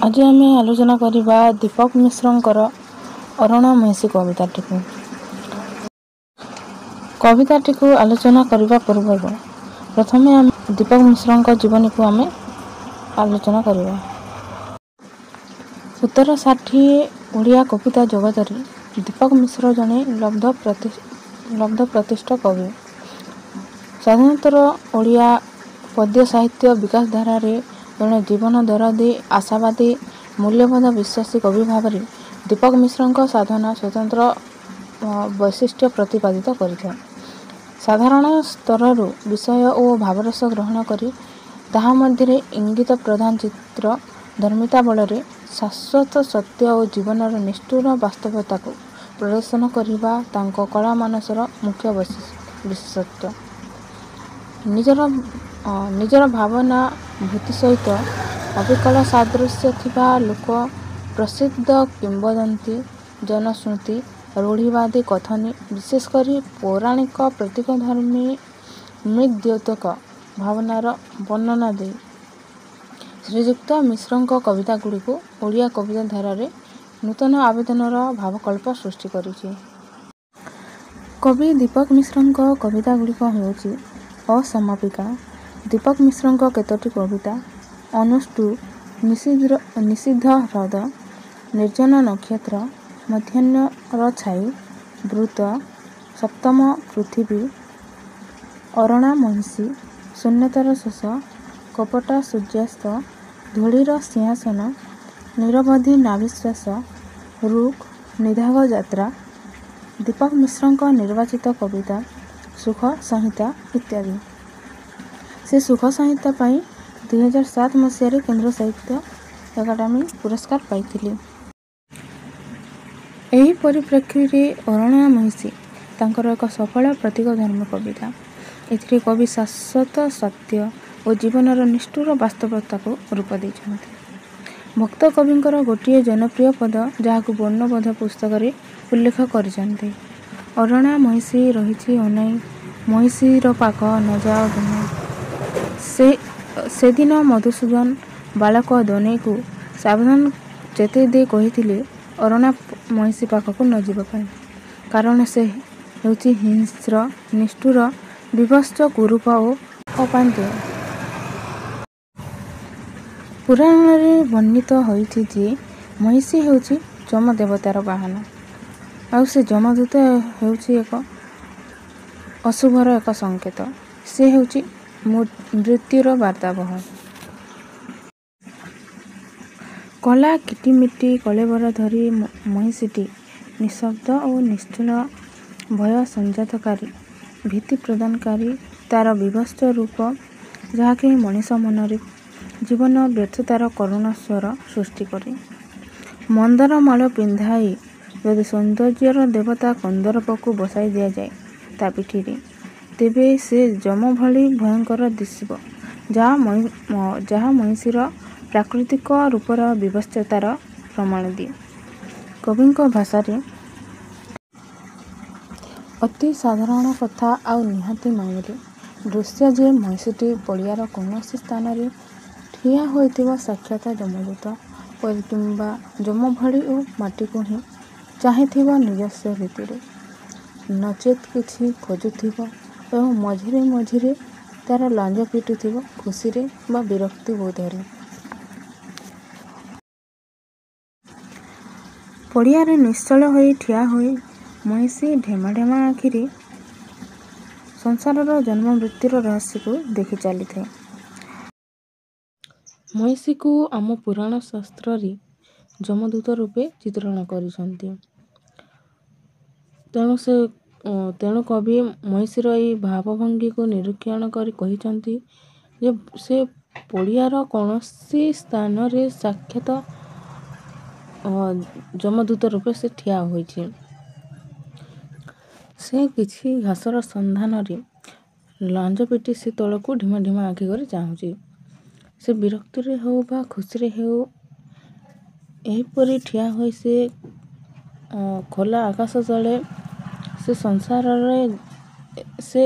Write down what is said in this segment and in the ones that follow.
ଆଜି ଆମେ ଆଲୋଚନା କରିବା ଦୀପକ ମିଶ୍ରଙ୍କର ଅରଣା ମହିଷୀ କବିତାଟିକୁ। କବିତାଟିକୁ ଆଲୋଚନା କରିବା ପୂର୍ବରୁ ପ୍ରଥମେ ଆମେ ଦୀପକ ମିଶ୍ରଙ୍କ ଜୀବନୀକୁ ଆମେ ଆଲୋଚନା କରିବା। 1760 ଓଡ଼ିଆ କବିତା ଜଗତରେ ଦୀପକ ମିଶ୍ର ଜଣେ ଲବ୍ଧ ପ୍ରତିଷ୍ଠ କବି। ସ୍ୱାଧୀନୋତ୍ତର ଓଡ଼ିଆ ପଦ୍ୟ ସାହିତ୍ୟ ବିକାଶ ଧାରାରେ ଜଣେ ଜୀବନ ଦରଦୀ, ଆଶାବାଦୀ, ମୂଲ୍ୟବୋଧ ବିଶ୍ୱାସୀ କବି ଭାବରେ ଦୀପକ ମିଶ୍ରଙ୍କ ସାଧନା ସ୍ୱତନ୍ତ୍ର ବୈଶିଷ୍ଟ୍ୟ ପ୍ରତିପାଦିତ କରିଥାଏ। ସାଧାରଣ ସ୍ତରରୁ ବିଷୟ ଓ ଭାବରସ ଗ୍ରହଣ କରି ତାହା ମଧ୍ୟରେ ଇଙ୍ଗିତ ପ୍ରଧାନ ଚିତ୍ର ଧର୍ମିତା ବଳରେ ଶାଶ୍ୱତ ସତ୍ୟ ଓ ଜୀବନର ନିଷ୍ଠୁର ବାସ୍ତବତାକୁ ପ୍ରଦର୍ଶନ କରିବା ତାଙ୍କ କଳା ମାନସର ମୁଖ୍ୟ ବିଶେଷତ୍ୱ। ନିଜର ଭାବନା ଭୂତି ସହିତ ଅବିକଳ ସାଦୃଶ୍ୟ ଥିବା ଲୋକ ପ୍ରସିଦ୍ଧ କିମ୍ବଦନ୍ତୀ, ଜନଶ୍ରୁତି, ରୂଢ଼ିବାଦୀ କଥନୀ, ବିଶେଷ କରି ପୌରାଣିକ ପ୍ରତୀକଧର୍ମୀ ମୃଦ୍ୟୋତକ ଭାବନାର ବର୍ଣ୍ଣନା ଦେଇ ଶ୍ରୀଯୁକ୍ତ ମିଶ୍ରଙ୍କ କବିତାଗୁଡ଼ିକୁ ଓଡ଼ିଆ କବିତା ଧାରାରେ ନୂତନ ଆବେଦନର ଭାବକଳ୍ପ ସୃଷ୍ଟି କରିଛି। କବି ଦୀପକ ମିଶ୍ରଙ୍କ କବିତାଗୁଡ଼ିକ ହେଉଛି ଅସମାପିକା। ଦୀପକ ମିଶ୍ରଙ୍କ କେତୋଟି କବିତା ଅନୁଷ୍ଟୁ, ନିଷିଦ୍ଧ ହ୍ରଦ, ନିର୍ଜନ ନକ୍ଷତ୍ର, ମଧ୍ୟାହ୍ନର ଛାଇ, ବୃତ୍ତ, ସପ୍ତମ ପୃଥିବୀ, ଅରଣା ମହିଷୀ, ଶୂନ୍ୟତାର ଶେଷ, କପଟ ସୂର୍ଯ୍ୟାସ୍ତ, ଧୂଳିର ସିଂହାସନ, ନିରବଧି ନାଭିଶ୍ୱାସ, ରୁକ୍, ନିଦାଘ ଯାତ୍ରା, ଦୀପକ ମିଶ୍ରଙ୍କ ନିର୍ବାଚିତ କବିତା ସୁଖ ସଂହିତା ଇତ୍ୟାଦି। ସେ ସୁଖ ସଂହିତା ପାଇଁ 2007 ମସିହାରେ କେନ୍ଦ୍ର ସାହିତ୍ୟ ଏକାଡେମୀ ପୁରସ୍କାର ପାଇଥିଲେ। ଏହି ପରିପ୍ରେକ୍ଷୀରେ ଅରଣା ମହିଷୀ ତାଙ୍କର ଏକ ସଫଳ ପ୍ରତୀକଧର୍ମୀ କବିତା। ଏଥିରେ କବି ଶାଶ୍ୱତ ସତ୍ୟ ଓ ଜୀବନର ନିଷ୍ଠୁର ବାସ୍ତବତାକୁ ରୂପ ଦେଇଛନ୍ତି। ଭକ୍ତ କବିଙ୍କର ଗୋଟିଏ ଜନପ୍ରିୟ ପଦ ଯାହାକୁ ବର୍ଣ୍ଣବୋଧ ପୁସ୍ତକରେ ଉଲ୍ଲେଖ କରିଛନ୍ତି। ଅରଣା ମହିଷୀ ରହିଛି ଅନାଇ, ମହିଷୀର ପାଖ ନ ଯାଅ ତୁମେ। ସେଦିନ ମଧୁସୂଦନ ବାଳକ ଦନେଇକୁ ସାବଧାନ ଚେତାଇ ଦେଇ କହିଥିଲେ ଅରଣା ମହିଷୀ ପାଖକୁ ନ ଯିବା ପାଇଁ, କାରଣ ସେ ହେଉଛି ହିଂସ୍ର, ନିଷ୍ଠୁର, ବିଭତ୍ସ, କୁରୂପ ଓ ଅପାଂତେୟ। ପୁରାଣରେ ବର୍ଣ୍ଣିତ ହୋଇଛି ଯେ ମହିଷୀ ହେଉଛି ଯମ ଦେବତାର ବାହନ, ଆଉ ସେ ଯମଦୂତ ହେଉଛି ଏକ ଅଶୁଭର ଏକ ସଂକେତ। ସେ ହେଉଛି ମୃତ୍ୟୁର ବାର୍ତ୍ତାବହ। କଳା କିଟିମିଟି କଳେବର ଧରି ମହିଷୀଟି ନିଃଶବ୍ଦ ଓ ନିଶ୍ଚଳ, ଭୟ ସଂଜାତକାରୀ, ଭୀତି ପ୍ରଦାନକାରୀ ତାର ବିଭତ୍ସ ରୂପ ଯାହାକି ମଣିଷ ମନରେ ଜୀବନ ବ୍ୟର୍ଥତାର କରୁଣ ସ୍ୱର ସୃଷ୍ଟି କରେ। ମନ୍ଦାର ମାଳ ପିନ୍ଧାଇ ଯଦି ସୌନ୍ଦର୍ଯ୍ୟର ଦେବତା କନ୍ଦର୍ପକୁ ବସାଇ ଦିଆଯାଏ ତା ପିଠିରେ, ତେବେ ସେ ଯମ ଭଳି ଭୟଙ୍କର ଦିଶିବ, ଯାହା ମହିଷୀର ପ୍ରାକୃତିକ ରୂପର ବିଭତ୍ସତାର ପ୍ରମାଣ ଦିଏ। କବିଙ୍କ ଭାଷାରେ ଅତି ସାଧାରଣ କଥା ଆଉ ନିହାତି ମାନିଲେ ଦୃଶ୍ୟ ଯେ ମହିଷୀଟି ପଡ଼ିଆର କୌଣସି ସ୍ଥାନରେ ଠିଆ ହୋଇଥିବ ସାକ୍ଷାତ ଯମଦୂତ ପରି କିମ୍ବା ଯମ ଭଳି ଓ ମାଟିକୁ ହିଁ ଚାହିଁଥିବ ନିଜସ୍ୱ ରୀତିରେ, ନଚେତ୍ କିଛି ଖୋଜୁଥିବ ଏବଂ ମଝିରେ ମଝିରେ ତାର ଲାଞ୍ଜ ପିଟୁଥିବ ଖୁସିରେ ବା ବିରକ୍ତି ବୋଧରେ। ପଡ଼ିଆରେ ନିଶ୍ଚଳ ହୋଇ ଠିଆ ହୋଇ ମହିଷୀ ଢେମା ଢେମା ଆଖିରେ ସଂସାରର ଜନ୍ମ ମୃତ୍ୟୁର ରହସ୍ୟକୁ ଦେଖି ଚାଲିଥାଏ। ମହିଷୀକୁ ଆମ ପୁରାଣ ଶାସ୍ତ୍ରରେ ଯମଦୂତ ରୂପେ ଚିତ୍ରଣ କରିଛନ୍ତି। ତେଣୁ କବି ମହିଷୀର ଏହି ଭାବଭଙ୍ଗୀକୁ ନିରୀକ୍ଷଣ କରି କହିଛନ୍ତି ଯେ ସେ ପଡ଼ିଆର କୌଣସି ସ୍ଥାନରେ ସାକ୍ଷାତ ଯମଦୂତ ରୂପେ ସେ ଠିଆ ହୋଇଛି। ସେ କିଛି ଘାସର ସନ୍ଧାନରେ ଲାଞ୍ଜ ପିଟି ସେ ତଳକୁ ଢିମା ଢିମା ଆଖି କରି ଚାହୁଁଛି। ସେ ବିରକ୍ତିରେ ହେଉ ବା ଖୁସିରେ ହେଉ ଏହିପରି ଠିଆ ହୋଇ ସେ ଖୋଲା ଆକାଶ ତଳେ ସେ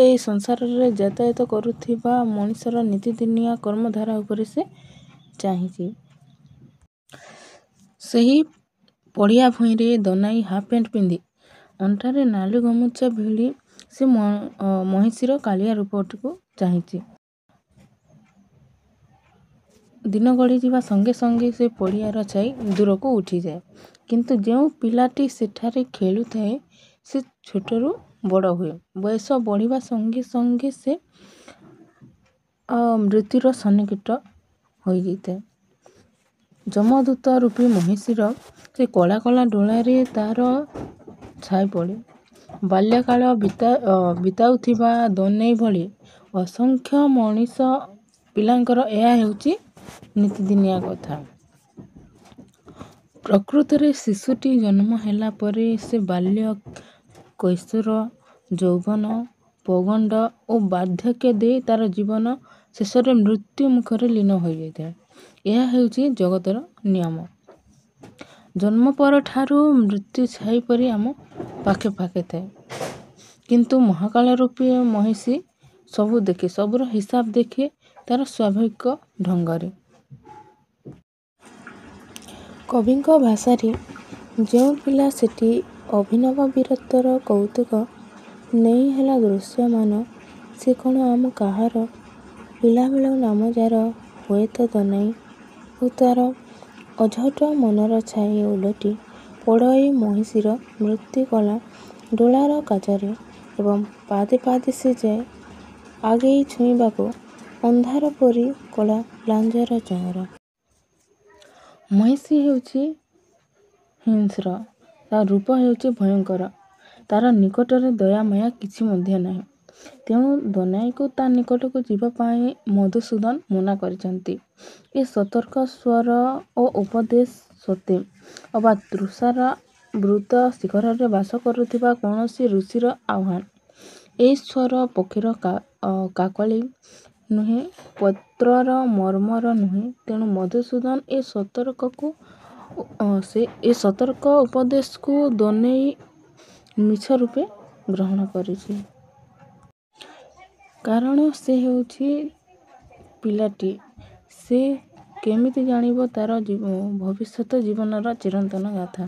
ଏହି ସଂସାରରେ ଯାତାୟାତ କରୁଥିବା ମଣିଷର ନୀତିଦିନିଆ କର୍ମଧାରା ଉପରେ ସେ ଚାହିଁଛି। ସେହି ପଡ଼ିଆ ଭୂଇଁରେ ଦନାଇ ହାଫ୍ ପ୍ୟାଣ୍ଟ ପିନ୍ଧି ଅଣ୍ଟାରେ ନାଲି ଗାମୁଛା ଭିଡ଼ି ସେ ମହିଷୀର କାଳିଆ ରୂପଟିକୁ ଚାହିଁଛି। ଦିନ ଗଡ଼ିଯିବା ସଙ୍ଗେ ସଙ୍ଗେ ସେ ପଡ଼ିଆର ଛାଇ ଦୂରକୁ ଉଠିଯାଏ। କିନ୍ତୁ ଯେଉଁ ପିଲାଟି ସେଠାରେ ଖେଳୁଥାଏ ସେ ଛୋଟରୁ ବଡ଼ ହୁଏ। ବୟସ ବଢ଼ିବା ସଙ୍ଗେ ସଙ୍ଗେ ସେ ମୃତ୍ୟୁର ସନ୍ନିକଟ ହୋଇଯାଇଥାଏ। ଯମଦୂତ ରୂପୀ ମହିଷୀର ସେ କଳା କଳା ଡୋଳାରେ ତାର ଛାଇ ପଡ଼େ। ବାଲ୍ୟକାଳ ବିତାଉଥିବା ଦନେଇ ଭଳି ଅସଂଖ୍ୟ ମଣିଷ ପିଲାଙ୍କର ଏହା ହେଉଛି ନିତିଦିନିଆ କଥା। ପ୍ରକୃତରେ ଶିଶୁଟି ଜନ୍ମ ହେଲା ପରେ ସେ ବାଲ୍ୟ, କୈଶୋର, ଯୌବନ, ପୌଗଣ୍ଡ ଓ ବାର୍ଦ୍ଧକ୍ୟ ଦେଇ ତାର ଜୀବନ ଶେଷରେ ମୃତ୍ୟୁ ମୁଖରେ ଲୀନ ହୋଇଯାଇଥାଏ। ଏହା ହେଉଛି ଜଗତର ନିୟମ। ଜନ୍ମ ପରଠାରୁ ମୃତ୍ୟୁ ଛାଇ ପରି ଆମ ପାଖେ ପାଖେ ଥାଏ। କିନ୍ତୁ ମହାକାଳ ରୂପୀ ମହିଷୀ ସବୁ ଦେଖେ, ସବୁର ହିସାବ ଦେଖେ ତାର ସ୍ୱାଭାବିକ ଢଙ୍ଗରେ। କବିଙ୍କ ଭାଷାରେ ଯେଉଁ ପିଲା ସେଠି ଅଭିନବ ବୀରତ୍ୱର କୌତୁକ ନେଇ ହେଲା ଦୃଶ୍ୟମାନ, ସେ କ'ଣ ଆମ କାହାର ପିଲାବେଳ ନାମ ଯାର ହୁଏତ ଦନାଇ ଓ ତାର ଅଝଟ ମନର ଛାଇ ଓଲଟି ପଡ଼ୋଇ ମହିଷୀର ମୃତ୍ୟୁ କଲା ଡୋଳାର କାଚରେ ଏବଂ ପାଦେ ପାଦେ ସେ ଯାଏ ଆଗେଇ ଛୁଇଁବାକୁ ଅନ୍ଧାର ପରି କଳା ଲାଞ୍ଜର ଚଅଁର। ମହିଷୀ ହେଉଛି ହିଂସ୍ର, ତା ରୂପ ହେଉଛି ଭୟଙ୍କର, ତାର ନିକଟରେ ଦୟା ମାୟା କିଛି ମଧ୍ୟ ନାହିଁ। ତେଣୁ ଦନାଇକୁ ତା ନିକଟକୁ ଯିବା ପାଇଁ ମଧୁସୂଦନ ମନା କରିଛନ୍ତି। ଏ ସତର୍କ ସ୍ୱର ଓ ଉପଦେଶ ସତେ ଅବା ତୃଷାର ବୃତ ଶିଖରରେ ବାସ କରୁଥିବା କୌଣସି ଋଷିର ଆହ୍ୱାନ। ଏଇ ସ୍ୱର ପକ୍ଷୀର କାକଳି ନୁହେଁ, ପତ୍ରର ମର୍ମର ନୁହେଁ। ତେଣୁ ମଧୁସୂଦନ ଏ ସତର୍କ ଉପଦେଶକୁ ଦନେଇ ମିଛ ରୂପେ ଗ୍ରହଣ କରିଛି। କାରଣ ସେ ହେଉଛି ପିଲାଟି, ସେ କେମିତି ଜାଣିବ ତାର ଭବିଷ୍ୟତ ଜୀବନର ଚିରନ୍ତନ ଗାଥା।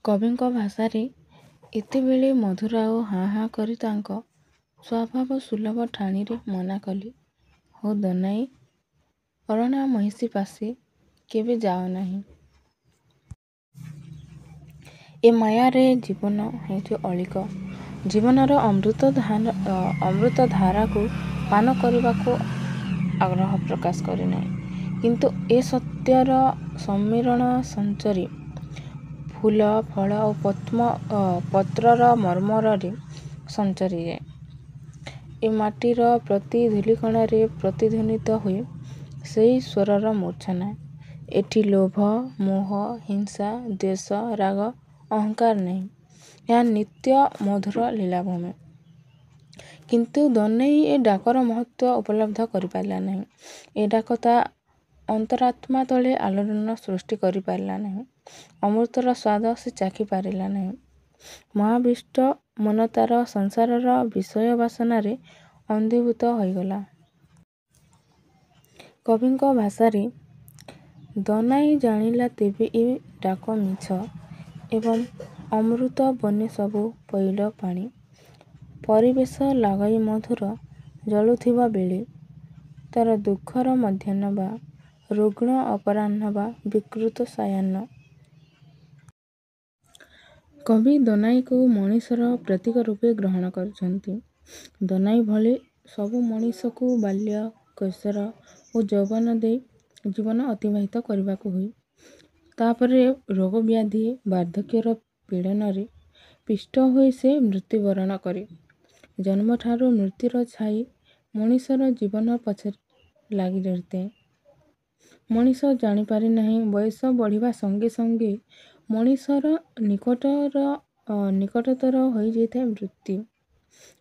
କବିଙ୍କ ଭାଷାରେ ଏତେବେଳେ ମଧୁରାଓ ହାଁ ହାଁ କରି ତାଙ୍କ ସ୍ୱଭାବ ସୁଲଭ ଠାଣିରେ ମନା କଲେ, ହଉ ଦନାଇ, ଅରଣା ମହିଷୀ ପାଶେ କେବେ ଯାଅ ନାହିଁ। ଏ ମାୟାରେ ଜୀବନ ହେଉଛି ଅଳୀକ। ଜୀବନର ଅମୃତ ଧାରାକୁ ପାନ କରିବାକୁ ଆଗ୍ରହ ପ୍ରକାଶ କରିନାହିଁ। କିନ୍ତୁ ଏ ସତ୍ୟର ସମ୍ମିଳନ ସଞ୍ଚରୀ ଫୁଲ, ଫଳ ଓ ପତ୍ରର ମର୍ମରରେ ସଞ୍ଚରିଯାଏ। ଏ ମାଟିର ପ୍ରତି ଧୂଳିକଣାରେ ପ୍ରତିଧ୍ୱନିତ ହୁଏ ସେଇ ସ୍ୱରର ମୂର୍ଚ୍ଛନା। ଏଠି ଲୋଭ, ମୋହ, ହିଂସା, ଦ୍ୱେଷ, ରାଗ, ଅହଙ୍କାର ନାହିଁ। ଏହା ନିତ୍ୟ ମଧୁର ଲୀଳାଭୂମି। କିନ୍ତୁ ଦନେଇ ଏ ଡାକର ମହତ୍ତ୍ୱ ଉପଲବ୍ଧ କରିପାରିଲା ନାହିଁ। ଏ ଡାକ ତା ଅନ୍ତରାତ୍ମା ତଳେ ଆଲୋଡ଼ନ ସୃଷ୍ଟି କରିପାରିଲା ନାହିଁ। ଅମୃତର ସ୍ୱାଦ ସେ ଚାଖି ପାରିଲା ନାହିଁ। ମହାବିଷ୍ଟ ମନ ତାର ସଂସାରର ବିଷୟ ବାସନାରେ ଅନ୍ଦୀଭୂତ ହୋଇଗଲା। କବିଙ୍କ ଭାଷାରେ ଦନାଇ ଜାଣିଲା ତେବେ ଏ ଡାକ ମିଛ ଏବଂ ଅମୃତ ବନେ ସବୁ ପଇଡ଼ ପାଣି। ପରିବେଶ ଲାଗି ମଧୁର ଜଳୁଥିବା ବେଳେ ତାର ଦୁଃଖର ମଧ୍ୟାହ୍ନ ବା ରୁଗ୍ଣ ଅପରାହ୍ନ ବା ବିକୃତ ସାୟାହ୍ନ। କବି ଦନାଇକୁ ମଣିଷର ପ୍ରତୀକ ରୂପେ ଗ୍ରହଣ କରିଛନ୍ତି। ଦନାଇ ଭଳି ସବୁ ମଣିଷକୁ ବାଲ୍ୟ, କୈଶୋର ଓ ଯୌବନ ଦେଇ ଜୀବନ ଅତିବାହିତ କରିବାକୁ ହୁଏ। ତାପରେ ରୋଗ ବ୍ୟାଧି ବାର୍ଦ୍ଧକ୍ୟର ପୀଡ଼ନରେ ପିଷ୍ଟ ହୋଇ ସେ ମୃତ୍ୟୁବରଣ କରେ। ଜନ୍ମଠାରୁ ମୃତ୍ୟୁର ଛାଇ ମଣିଷର ଜୀବନ ପଛରେ ଲାଗି ରହିଥାଏ। ମଣିଷ ଜାଣିପାରେ ନାହିଁ, ବୟସ ବଢ଼ିବା ସଙ୍ଗେ ସଙ୍ଗେ ମଣିଷର ନିକଟତର ହୋଇଯାଇଥାଏ ମୃତ୍ୟୁ।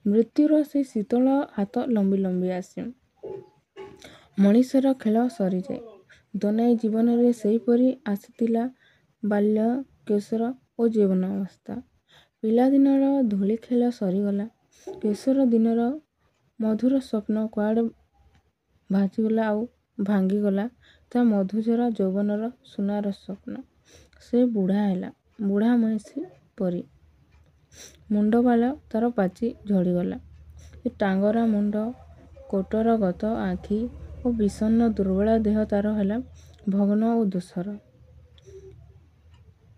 ମୃତ୍ୟୁର ସେ ଶୀତଳ ହାତ ଲମ୍ବି ଲମ୍ବି ଆସେ। ମଣିଷର ଖେଳ ସରିଯାଏ। ଦନାଇ ଜୀବନରେ ସେହିପରି ଆସିଥିଲା ବାଲ୍ୟ, କୈଶୋର ଓ ଯୌବନାବସ୍ଥା। ପିଲାଦିନର ଧୂଳି ଖେଳ ସରିଗଲା। କୈଶୋର ଦିନର ମଧୁର ସ୍ୱପ୍ନ କୁଆଡ଼େ ଭାସିଗଲା ଆଉ ଭାଙ୍ଗିଗଲା ତା ମଧୁଝରା ଯୌବନର ସୁନାର ସ୍ୱପ୍ନ। ସେ ବୁଢ଼ା ହେଲା, ବୁଢ଼ା ମଇଁଷି ପରି। ମୁଣ୍ଡବାଳ ତାର ପାଚି ଝଡ଼ିଗଲା। ଏ ଟାଙ୍ଗରା ମୁଣ୍ଡ, କୋଟର ଗତ ଆଖି ଓ ବିଷଣ୍ଣ ଦୁର୍ବଳ ଦେହ ତାର ହେଲା ଭଗ୍ନ ଓ ଧୂସର।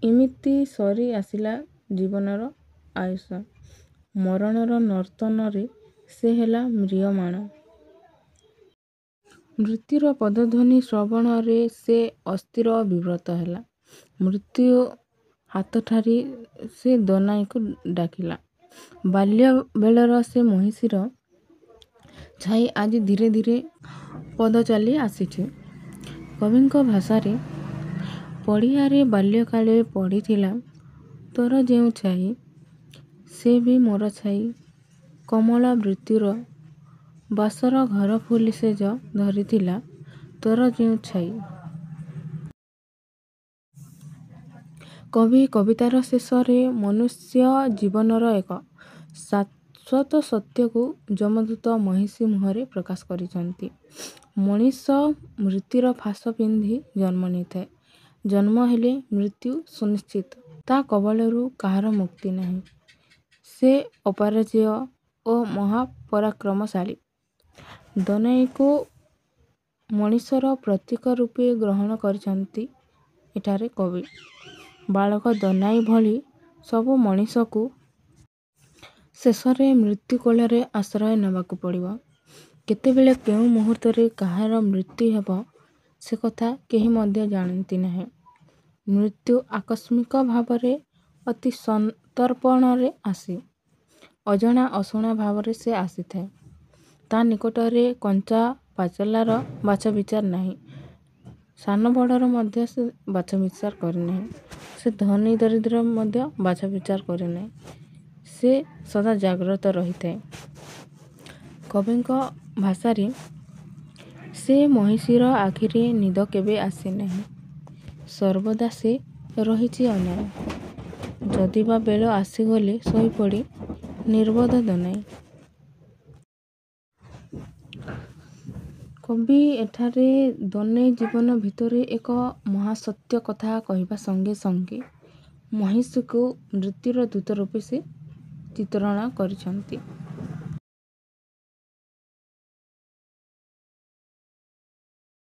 ଏମିତି ସରି ଆସିଲା ଜୀବନର ଆୟୁଷ। ମରଣର ନର୍ତ୍ତନରେ ସେ ହେଲା ମ୍ରିୟମାଣ। ମୃତ୍ୟୁର ପଦଧ୍ୱନି ଶ୍ରବଣରେ ସେ ଅସ୍ଥିର ଓ ବିବ୍ରତ ହେଲା। ମୃତ୍ୟୁ ହାତଠାରି ସେ ଦନାଇକୁ ଡାକିଲା। ବାଲ୍ୟବେଳର ସେ ମହିଷୀର ଛାଇ ଆଜି ଧୀରେ ଧୀରେ ପଦ ଚାଲି ଆସିଛି। କବିଙ୍କ ଭାଷାରେ ପଡ଼ିଆରେ ବାଲ୍ୟକାଳେ ପଡ଼ିଥିଲା ତୋର ଯେଉଁ ଛାଇ, ସେ ବି ମୋର ଛାଇ। କମଳ ମୃତ୍ୟୁର ବାସର ଘର ଫୁଲି ସେଜ ଧରିଥିଲା ତୋର ଯେଉଁ ଛାଇ। କବି କବିତାର ଶେଷରେ ମନୁଷ୍ୟ ଜୀବନର ଏକ ଶାଶ୍ୱତ ସତ୍ୟକୁ ଯମଦୂତ ମହିଷୀ ମୁହଁରେ ପ୍ରକାଶ କରିଛନ୍ତି। ମଣିଷ ମୃତ୍ୟୁର ଫାଶ ପିନ୍ଧି ଜନ୍ମ ନେଇଥାଏ। ଜନ୍ମ ହେଲେ ମୃତ୍ୟୁ ସୁନିଶ୍ଚିତ। ତା କବଳରୁ କାହାର ମୁକ୍ତି ନାହିଁ। ସେ ଅପରାଜେୟ ଓ ମହାପରାକ୍ରମଶାଳୀ। ଦନାଇକୁ ମଣିଷର ପ୍ରତୀକ ରୂପେ ଗ୍ରହଣ କରିଛନ୍ତି ଏଠାରେ କବି। ବାଳକ ଦନାଇ ଭଳି ସବୁ ମଣିଷକୁ ଶେଷରେ ମୃତ୍ୟୁ କୋଳରେ ଆଶ୍ରୟ ନେବାକୁ ପଡ଼ିବ। କେତେବେଳେ କେଉଁ ମୁହୂର୍ତ୍ତରେ କାହାର ମୃତ୍ୟୁ ହେବ ସେ କଥା କେହି ମଧ୍ୟ ଜାଣନ୍ତି ନାହିଁ। ମୃତ୍ୟୁ ଆକସ୍ମିକ ଭାବରେ ଅତି ସନ୍ତର୍ପଣରେ ଆସେ। ଅଜଣା ଅଶୁଣା ଭାବରେ ସେ ଆସିଥାଏ। ତା ନିକଟରେ କଞ୍ଚା ପାଚଲାର ବାଛବିଚାର ନାହିଁ। ସାନ ବଡ଼ର ମଧ୍ୟ ସେ ବାଛବିଚାର କରେ ନାହିଁ। ସେ ଧନୀ ଦରିଦ୍ର ମଧ୍ୟ ବାଛବିଚାର କରେ ନାହିଁ। ସେ ସଦା ଜାଗ୍ରତ ରହିଥାଏ। କବିଙ୍କ ଭାଷାରେ ସେ ମହିଷୀର ଆଖିରେ ନିଦ କେବେ ଆସେ ନାହିଁ। ସର୍ବଦା ସେ ରହିଛି ଅନାଇ। ଯଦିବା ବେଳ ଆସିଗଲେ ଶୋଇପଡ଼େ ନିର୍ବୋଧ ଦନାଇ। କବି ଏଠାରେ ଦନେଇ ଜୀବନ ଭିତରେ ଏକ ମହାସତ୍ୟ କଥା କହିବା ସଙ୍ଗେ ସଙ୍ଗେ ମହିଷୀକୁ ମୃତ୍ୟୁର ଦୂତ ରୂପେ ସେ ଚିତ୍ରଣ କରିଛନ୍ତି।